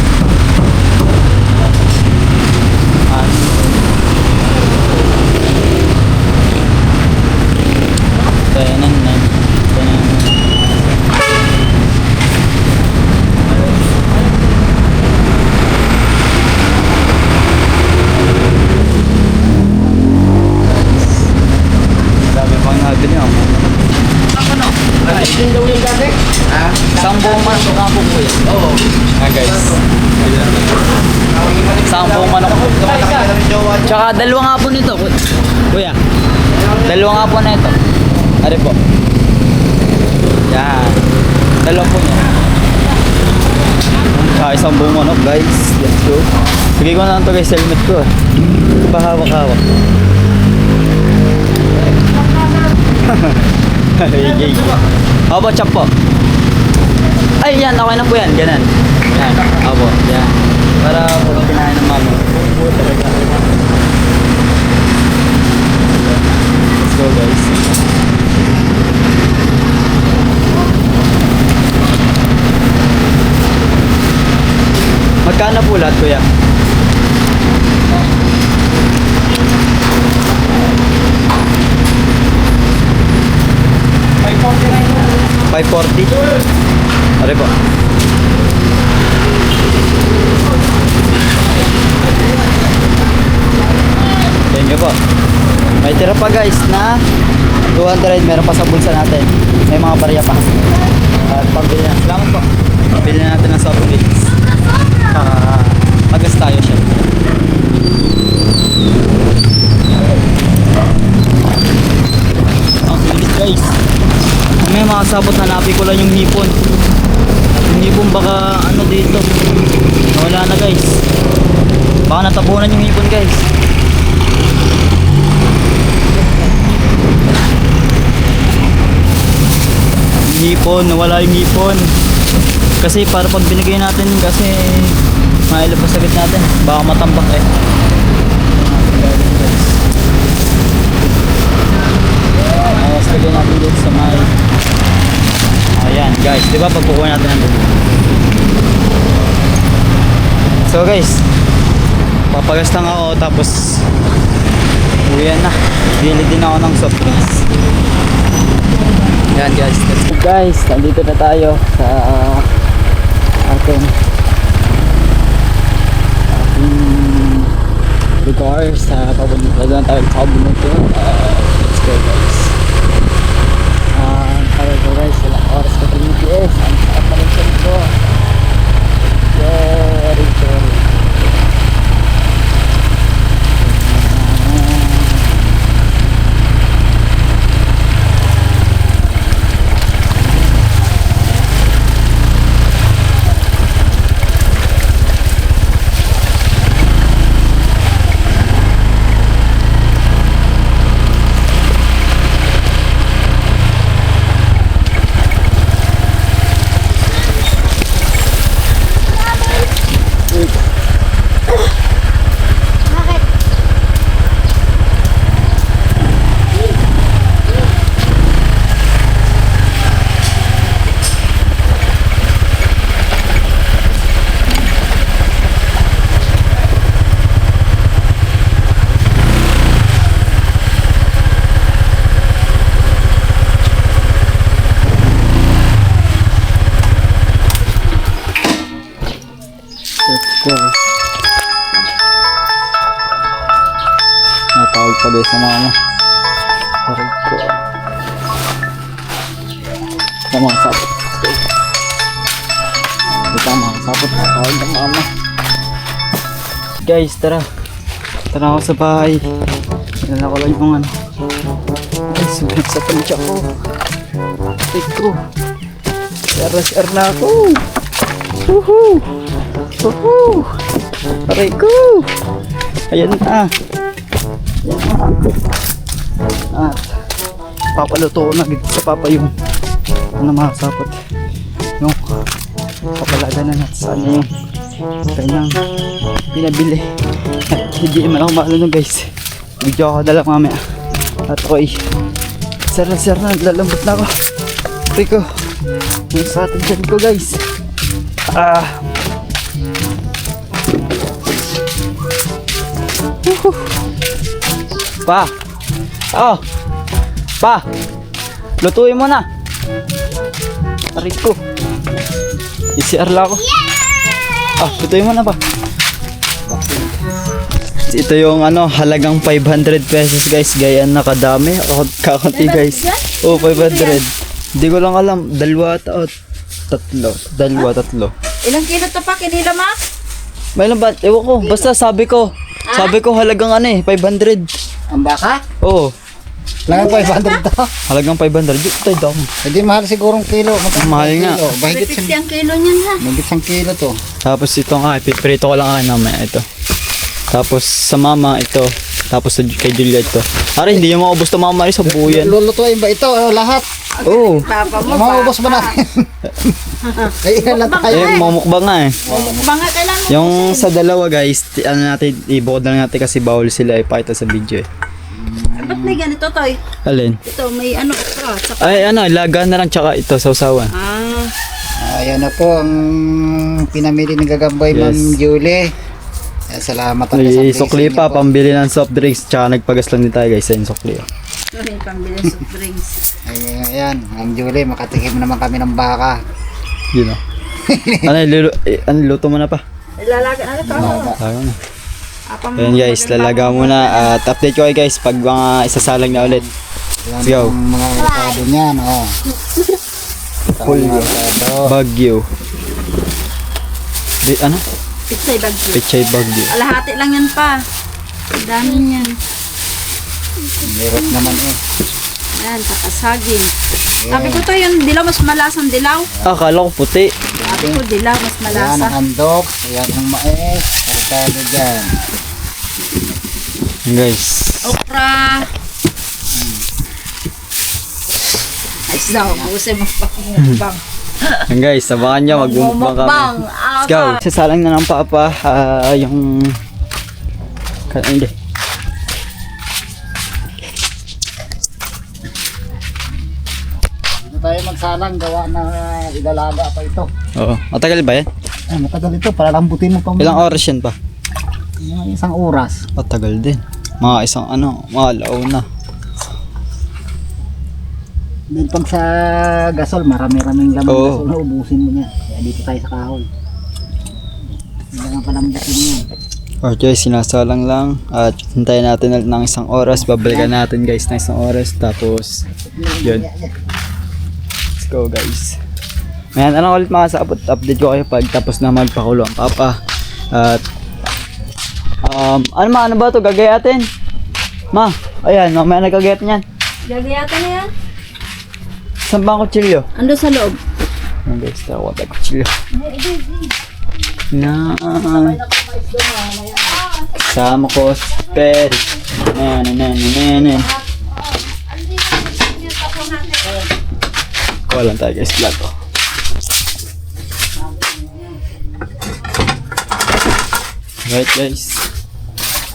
Dami pang nabili ako. Isang buong manok na po po yan. Oo. Guys. Isang buong manok. Tsaka dalawa nga po nito. Kuya. Dalawa nga po na ito. Ano po? Yan. Dalawa po niya. Tsaka isang buong manok guys. Let's go. Bigay ko na lang ito guys. Helmet ko. Pahawak-hawak. How about chop po? Ay, yan. Okay na po yan. Ganun. Yan. Opo. Yan. Para pag kinain ng mama. Talaga. Let's go guys. Magkano po lahat kuya? $540. Are po. Thank you po. May tira pa guys na 200. Meron pa sa bulsa natin. May mga barya pa. At pambili na. Salamat po. Pambili na natin ng supplements. Magas tayo siya. Ang sulit guys. May mga sabot, hanapin ko lang yung hipon. Yung hipon baka ano dito. Wala na guys. Baka natabunan yung hipon guys. Yung hipon, nawala yung hipon. Kasi para pag binigay natin kasi mailabas agad natin. Baka matambak eh. Lagyan natin dito sa may Guys, di ba pagkukuha natin ang dumi? So guys, papagas lang ako tapos uwian na. Bili din ako ng soft drinks. Yan guys, let's go. Guys, nandito na tayo sa ating lugar sa papunta doon tayo sa Kabunuto. Let's go guys. Tayo go guys, ilang oras ka ng GPS. Ang sarap pa rin sa ito. Sorry. Bakit? Let's go. Natawag pa guys sa mama. Aray ko. Tama ang sapot. Tama ang sapot. Natawag ng mama. Guys, tara. Tara ako sa bahay. Dala ko lang yung ano. Ay, sulit sa pansya ko. Aray ko. Share na ako. Woohoo! Woohoo! Aray ko! Ayan na. Ayan na. At papaluto ko na dito sa papa yung masapot. Yung papalaga na natin sa kanya yung kanyang pinabili. At hindi man ako maano guys. Video ako dala mamaya. At ako'y sir na naglalambot na ako. Aray ko. Yung sa atin dyan ko guys. Pa! Oh! Pa! Lutuin mo na! Aray ko! ICR lang ako. Lutuin mo na pa. Ito yung ano, halagang 500 pesos guys. Gayaan na kadami. Kakunti guys. 500. Hindi ko lang alam. Dalawa tatlo. Ilang kilo to pa? Kinila ma? May ilan ba? Ewan ko. Basta sabi ko halagang 500. Ang baka? Oo. Lang 500 to. Halagang 500. Dito tayo daw. Hindi mahal sigurong kilo. Mahal nga. Mahigit 50 ang kilo niyan ha. Mahigit 1 kilo to. Tapos ito nga, piprito ko lang mamaya ito. Tapos sa mama ito. Tapos kay Julia ito. Aray, hindi yung maubos to mama rin sa buyan. Lulutuin ba ito? Lahat. Oo. Papa mo Maubos ba natin? Ay, ilan lang tayo. Mamukbang nga eh. Mga kailan mo? Yung sa dalawa guys, natin, ibukod lang natin kasi bawal sila ipakita sa video eh. Ba't may ganito toy? Alin? Ito may ano ka. Ay laga na lang tsaka ito, sausawan. Ayan na po ang pinamili ng Gagambay Yes. Ma'am Julie. Salamat ang May sukli pa, pambili ng soft drinks, tsaka nagpagas lang din tayo guys sa sukli. Ito yung pambili soft drinks. Ayan, Ma'am Julie, makatikim naman kami ng baka. Yun o. Luto mo na pa. Ilalaga na ito. Tayo na. Ayan guys, lalaga muna at update ko kayo guys pag mga isasalang na ulit. Let's go. Ang mga rekado niyan, Full Bagyo. Ano? Pitsay bagyo. Pechay Bagyo. Alahati lang yan pa. Ang dami niyan. Meron naman Ayan, kakasaging. Sabi ko to yung dilaw, mas malasang dilaw. Akala ko puti. Sabi ko dilaw, mas Ayan malasa. ang handok, ayan ang mais, rekado dyan. Ayan guys. Okra. Ayos daw, pusay mo pa kumukbang. Ayan guys, sabakan nyo, magbumukbang kami. Mukbang. Let's go. Sasalang na ng papa yung... Hindi. tayo magsalang gawa na ilalaga pa ito. Oo. Matagal ba yan? Ay, matagal ito para lambutin mo pa. Ilang oras yan pa? Mga isang oras. Matagal din. Mga isang mga alauna. Then pag sa gasol, marami-raming laman Oo. gasol na ubusin mo niya. Kaya dito tayo sa kahoy. Hindi nga palambutin mo yan. Okay, sinasalang lang at hintayin natin ulit ng isang oras. Babalikan natin guys ng isang oras. Tapos, yun. Let's go guys. Mayan, ano ulit mga saabot? Update ko kayo pag tapos na magpakulo ang papa. At, ano ba ito? Gagayatin? Ma, ayan, mamaya nagagayat niyan. Gagayatan na yan. Saan ba ang kutsilyo? Ando sa loob. Ayan guys, tawa tayo kutsilyo. Na. Sama ko si Perry. Kuha lang tayo guys, plato. Right guys.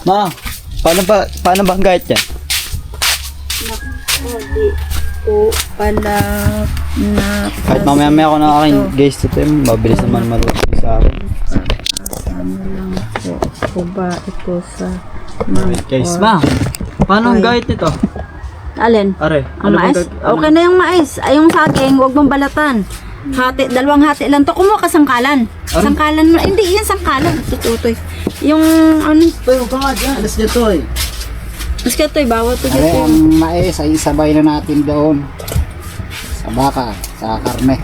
Ma, paano ba ang gayat yan? O pala na Kahit mamaya ako na akin guys, ito yung mabilis naman marunong sa akin. lang po ba ito sa Right guys, ma, paano ang gayat nito? alin? Are, Ang mais? Okay na yung mais. Ay, yung saging, huwag mong balatan. Dalawang hati lang to. Kumuha ka sangkalan. Sangkalan mo. Hindi, yan sangkalan. Tututoy. Yung ano? Ito yung kagad yan. Alas dito eh. Mas kaya ito'y bawat to Ay, dito. ang mais ay isabay na natin doon. Sa baka, sa karne.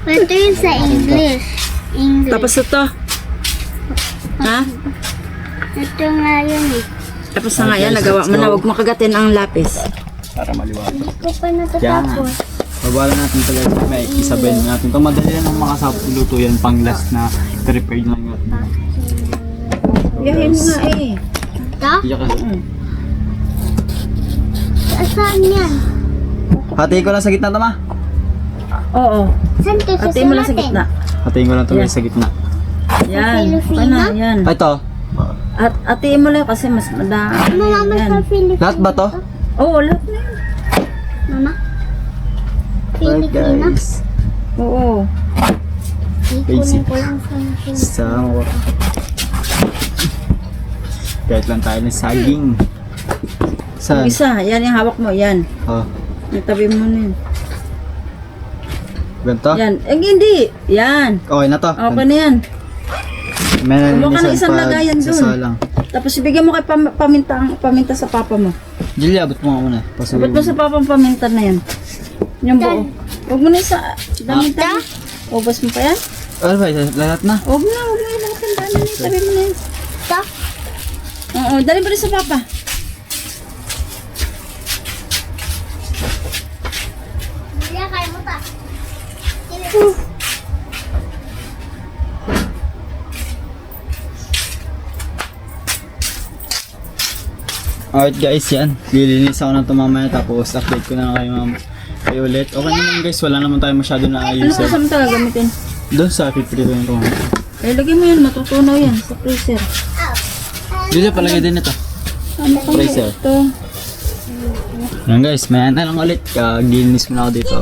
Ito yun sa English. Tapos ito. Ha? Ito nga yun eh. Tapos na nga yan, nagawa mo na. Huwag mo kagatin ang lapis. Para maliwanag. Hindi ko pa natatapos. Babala natin talaga may isabay na natin. Ito madali lang ang mga luto yan pang last na prepared lang natin. Yahin mo nga eh. Ito? Iyak ka. Saan yan? Hatiin ko lang sa gitna tama. Oo. Saan ito Hatiin mo lang sa gitna. Hatiin ko lang ito guys sa gitna. Yan. Pana, yan. Ito. At hatiin mo lang kasi mas madami. Mama, Yan. sa Philippines. Lahat ba to? Oo, lahat na yan. Mama? Right guys. Oo. Ikunin ko lang sa Philippines. Sama. Kahit lang tayo ng saging. Yung Saan? isa, yan yung hawak mo, yan. Oh. Yung tabi mo na yun. Ganito? Yan. Eh, hindi. Yan. Okay na to. Okay na yan. May Kumuha ka ng nalinisan isang pa lagayan sa dun. salang. Tapos ibigyan mo kay paminta sa papa mo. Julia, abot mo nga muna. Sabat mo sa papa ang paminta na yan. Yung buo. Huwag mo na isa. Daminta. Ubas mo pa yan? Ano ba? Lahat na? Huwag na. Huwag mo yung lahat ng daan na yun. Tabi mo na yan. Ito? Oo. Dali mo rin sa papa. Hindi, kaya mo ta. Alright guys, yan. Lilinis ako ng ito mamaya tapos update ko na kayo kayo ulit. Okay naman guys, wala naman tayo masyado na Ano ayusin. ka sa mga gamitin? Doon sa piprito yung ito. Eh, lagay mo yan. Matutunaw yan sa freezer. Julia, palagay din ito. Ano pa Freezer. ito? Yan guys, may na lang ulit. Gilinis mo na ako dito.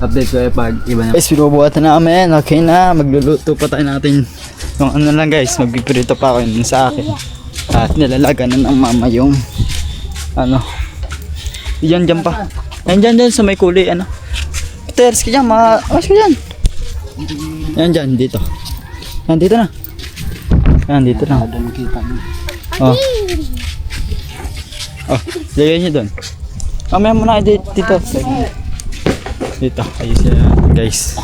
Update ko kayo pag iba na. Guys, pinubuhatan na kami. Okay na, magluluto pa tayo natin. Yung ano lang guys, magpiprito pa ako yun sa akin. At nilalagan na ng mama yung ano. Diyan, dyan pa. Yan dyan sa may kulay, ano. Teres ka dyan, awas ka dyan. Yan dyan, dito. Yan, dito na. Yan, dito na. Oh. Oh, lagay niyo doon. Mamaya muna kayo dito. Dito, ayos yan, guys.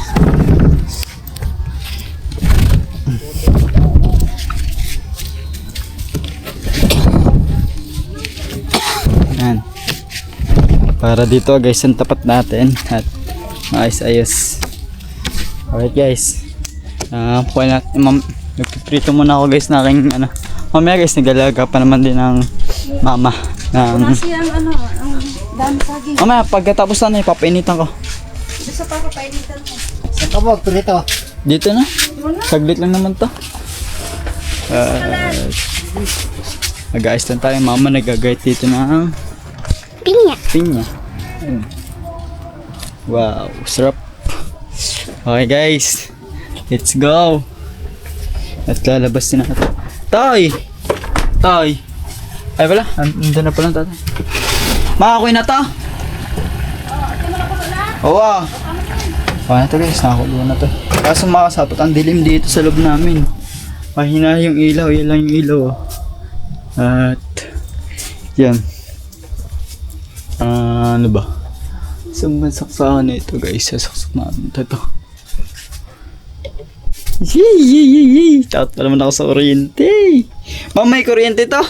Yan. Para dito guys, ang tapat natin at ayos. Alright guys. Kuha natin, nagpiprito muna ako guys na aking ano. Mamaya guys, nagalaga pa naman din ng mama. Kasi ang ano, ang dami saging. Mamaya, pagkatapos na ipapainitan ko. Isa pa kapainitan mo. Saan ka mo? Prito. Dito na. Saglit lang naman to. Mag-ayos lang tayo. Mama nagagayat dito ng Pinya. pinya. Ayun. Wow, sarap. Okay guys, let's go. At lalabas din natin. Tay! Tay! Ay wala, nandun na pala tatay. Makakuha na to? Oo ah. Okay na to guys, nakakuha na to. Kaso makasapot, ang dilim dito sa loob namin. Mahina yung ilaw, yan lang yung ilaw. At yan. Ano ba? Isang saksakan na ito guys, sasaksak namin ito. Yee! Takot pa naman ako sa kuryente. Ma'am, may kuryente to?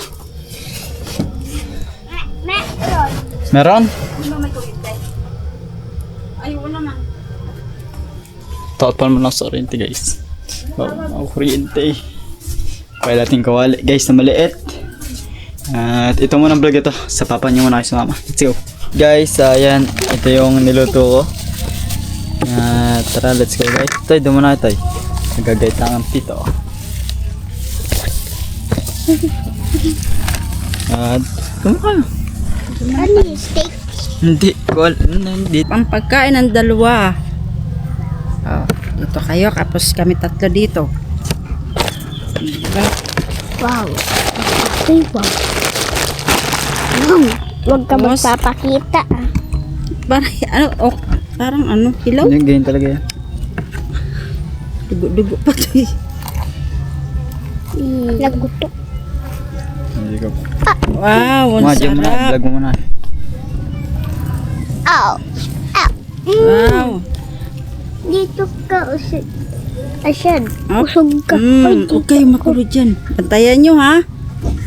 Meron? Hindi ba may kuryente? Ay, wala man. Takot pa naman ako sa kuryente guys. Wow, kuryente. Kaya natin kawali guys na maliit. At ito muna ang vlog ito. Sa papa niyo muna kayo sa mama. Let's go. Guys, ayan. Ito yung niluto ko. Tara, let's go guys. Tay, doon muna tayo. Nagagayt lang ang tito. At, doon kayo. Steak. Hindi, hindi. Ang pagkain ng dalawa. Oh, dito kayo, kapos kami tatlo dito. Diba? Wow. Ay, wow. Ma'am, huwag ka Tapos? magpapakita. Parang ano, hilaw? Hindi, ganyan talaga yan. Dugo-dugo pa to eh. Lagutok. Hindi ko. Wow, ang Madyo mo na, sarap. vlog mo muna. Ow. Ow. Wow. Dito ka usod. Asyad. Up. Usog ka. Ay, Huwag kayo makulo dyan. Bantayan nyo ha.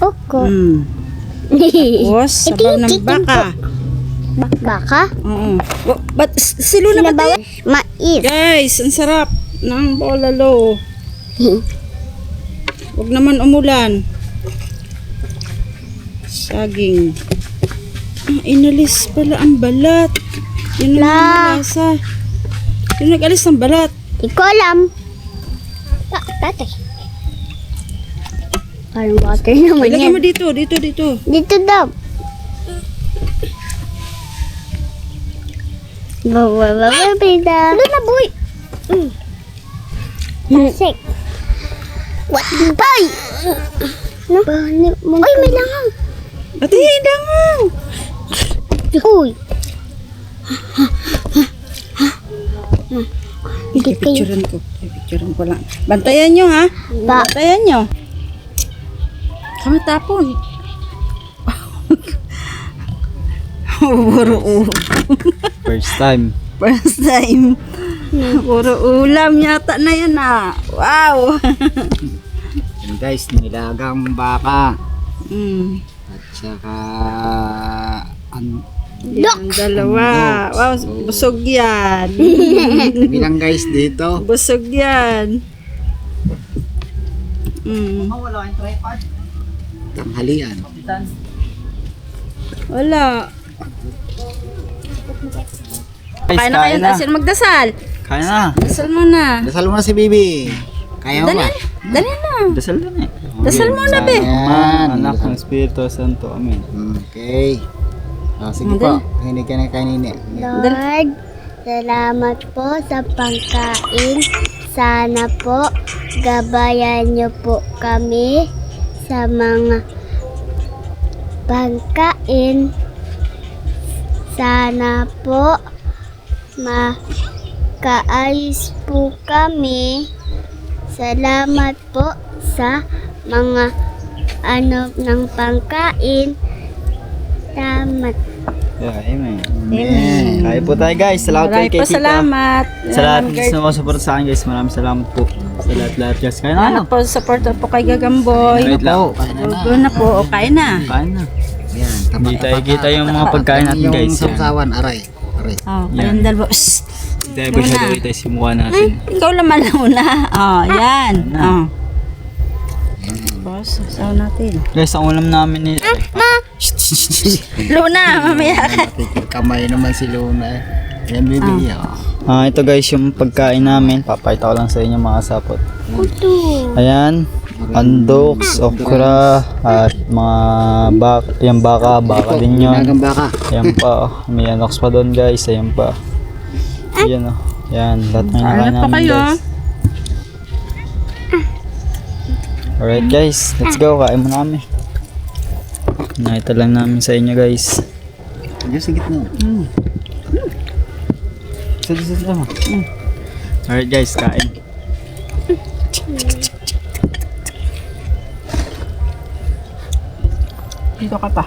Oko. Tapos, sabaw ng baka. Baka? Oo. Ba't silo na ba? Mais. Guys, ang sarap ng bolalo. Huwag naman umulan. Saging. Inalis pala ang balat. Yun ang lasa. Yung nag-alis ng balat. Di ko alam. Tatay. Parang water naman Ilagay yan. mo dito. Dito daw. Bida. Doon na, boy. Tasik. What? Boy! No? Ay, may langaw. Ate, dangaw. Uy. Hindi kayo. Picturean ko lang. Bantayan nyo ha. Bantayan nyo. Kami tapon. Puro First time. First time. Puro ulam yata na yan ah. Wow. Yan guys, nilagang baka. At saka Yan, dalawa. Wow, busog yan. bilang guys dito. Busog yan. Tanghalian. Wala. Guys, Kain na kayo. Sino magdasal? Kain na. Dasal muna. Dasal mo na si Bibi. Kaya mo Dali. ba? Dali na. Dasal na eh. Dasal muna be. Yan. Anak ng Espiritu Santo. Amen. Okay. Sige po. Hinig ka na kanina. Lord, salamat po sa pangkain. Sana po gabayan niyo po kami sa mga pangkain. Sana po makaayos po kami. Salamat po sa mga ng pangkain. Salamat. Yeah, amen. Kaya po tayo guys. Salamat Maraming kay Tita. salamat. Sa lahat ng sumusuporta sa akin guys. Maraming salamat po. Sa lahat guys. Kaya na ano? Salamat po sa support po kay Gagamboy. Wait lang. Doon na po. O, kain na. Kain na. Yan. Hindi tayo kita yung mga pagkain natin guys. Yung sapsawan, aray. Aray. Oh, Yan. kayong dalawa. Shhh. Dahil ba siya Muna. tayo si mukha natin. Ikaw naman una. Oh, yan. Oh. Tapos, sasaw natin. Guys, ang ulam namin ni... Luna, mamaya ka. Kamay naman si Luna. Yan, Bibi. Ito guys yung pagkain namin. Papakita ko lang sa inyo mga sapot. Ayan. Andoks, okra, at mga baka din yun. Nilagang baka. Ayan pa. May anoks pa doon guys. Ayan pa. Yan o. Yan, lahat na nakain Hanap pa namin kayo. guys. Alright guys, let's go. Kain mo namin. Nakita lang namin sa inyo guys. Diyan sa gitna. Sa mo. Alright guys, kain. Dito ka pa.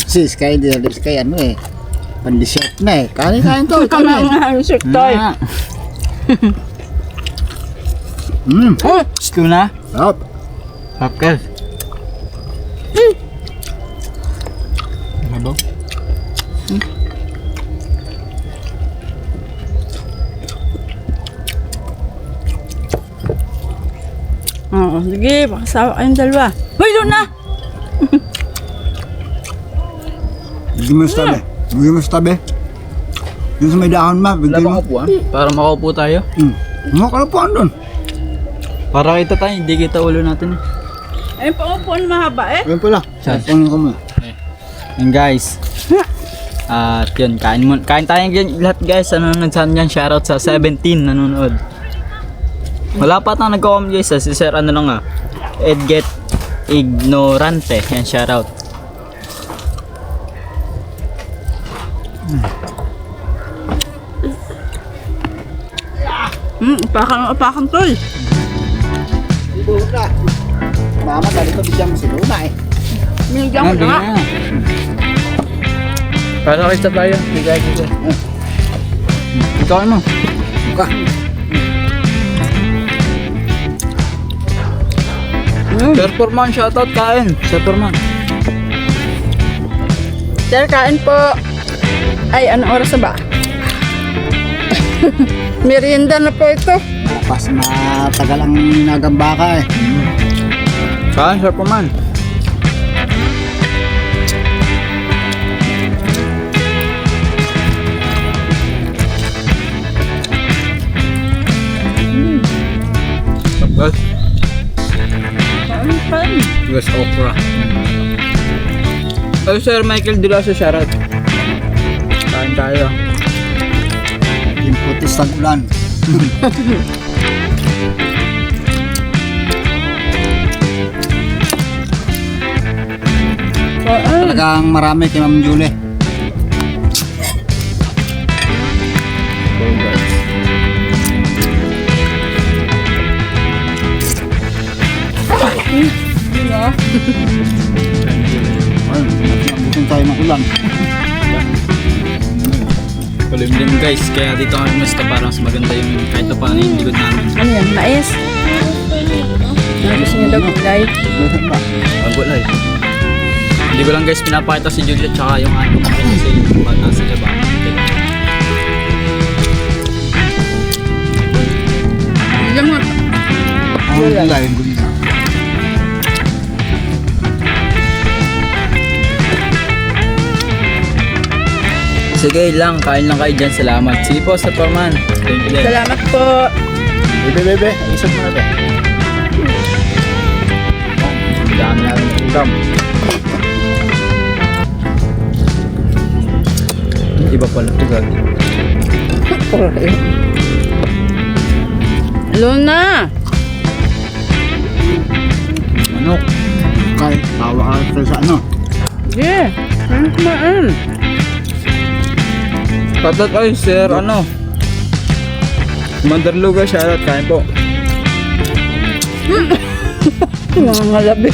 Si Sky, di Sky ano eh. Pandesert na eh. Kain to. Kain. Toy. Stew na? Sarap. Sarap ka. Ano? Oo, sige, makasawa kayong dalawa. Hoy, doon na! Bigyan mo sa tabi. Bigyan mo sa tabi. Yung sa may dahon ma. Wala Bigyan bang mo. upuan? Para makaupo tayo. Mga kalapuan doon. Para kita tayo, hindi kita ulo natin eh. Ayun pa upuan mahaba eh. Ayun pala. Saan? Kalapuan ko mo. And guys, at yun, kain tayo lahat guys. Nanonood saan yan? Shoutout sa 17 nanonood. Wala pa tayong nag-comment guys. Si Sir ano lang Edget Ignorante. Yan, shoutout. Upakan tol. Dito na. Mama, dali ko bigyan mo si Luna eh. Binigyan ko na nga. Para kita tayo. Bigay ko. Ikaw mo. Buka. Sir Forman, shoutout kain. Sir Forman. Sir, kain po. Ay, anong oras na ba? Merienda na po ito. Pas na tagal ang nagamba ka eh. Kain, Sir Forman. Guys, guys, okra. Ay, Sir Michael Dulaso, shoutout. Kain tayo. Yung putis ng ulan. Talagang marami kay Ma'am Julie. Ay, nabutin tayo ng ulan. Kulimlim guys, kaya dito kami masta para mas maganda yung kahit pa paano yung likod namin. Ano yan? Mais? Gusto niyo daw gulay? Buhok ba? Ang gulay. Hindi ko lang guys pinapakita si Julia tsaka yung ano kasi pag nasa laba. Bigyan mo. Ang gulay, ang gulay. Sige lang, kain lang kayo dyan. Salamat. Sige po, Sir Forman. Thank you din. Salamat po. Bebe, isog mo na ba? Ang dami namin ng ulam. Iba pala ito gag. Luna! Manok. Kahit tawa ka sa ano. Yeah. Ano kumaan? Patat ay Sir, ano? Mandarluga, shoutout. Kain po. Mga ngalabi.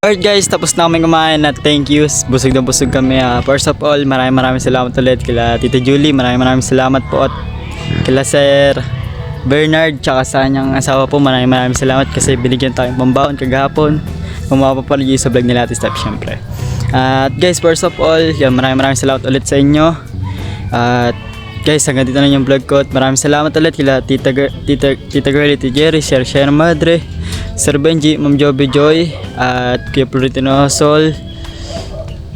Alright guys, tapos na kami kumain at thank you. Busog na busog kami. First of all, maraming salamat ulit kila Tita Julie. Maraming salamat po at kila Sir Bernard tsaka sa kanyang asawa po. Maraming salamat kasi binigyan tayong pambaon kagahapon. Kung mapapalagi sa vlog nila Ate Steph syempre. At guys, first of all, yan, maraming salamat ulit sa inyo. At guys, hanggang dito na yung vlog ko. At maraming salamat ulit kila Tita Girlie, Tita Jerry, Sir Madre, Sir Benji, Ma'am Joby Joy, at Kuya Florentino Sol,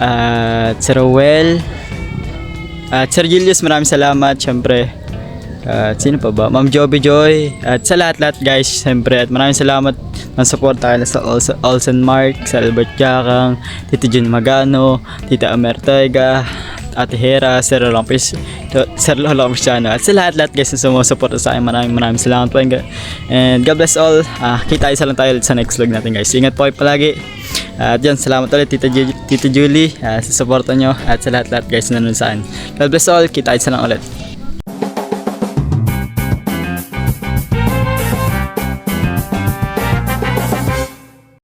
at Sir Rowell, at Sir Julius, maraming salamat syempre. At sino pa ba? Ma'am Joby Joy, at sa lahat guys syempre. At maraming salamat ng support tayo sa Olsen Mark, sa Albert Jakang, Tita Jun Magano, Tita Amertega, Ate Hera, Sir Lolo Cristiano, at sa lahat guys na sumusuporta sa akin. Maraming salamat po. And God bless all. Kita isa lang tayo sa next vlog natin guys. Ingat po kayo palagi. At yan, salamat ulit Tita Julie sa suporta nyo at sa lahat guys na nanonood sa akin. God bless all. Kita isa lang ulit.